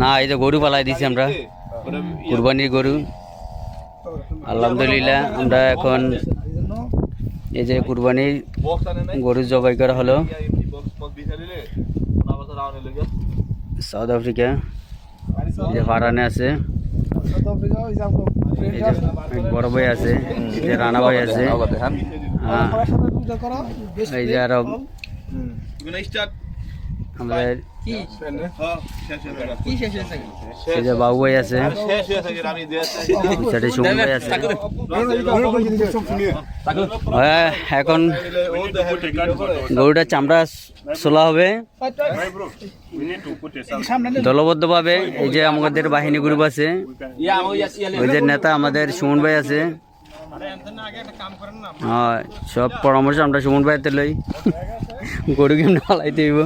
না এই যে গরু পালাই দিছি আমরা কুরবানির গরু আলহামদুলিল্লাহ আমরা এখন এই যে কুরবানির গরু জবাই করা হলো সাউথ আফ্রিকা যে ফারানে আছে বড় ভাই আছে যে রানা ভাই আছে এই যে আরো আমাদের বাবু ভাই আছে এখন গরুটার চামড়া ছোলা হবে দলবদ্ধ ভাবে। এই যে আমাদের বাহিনী গ্রুপ আছে, ওই যে নেতা আমাদের সুমন ভাই আছে, সব পরামর্শ আমরা সুমন ভাইতে লই গরু কেমন পালাইতে হইব।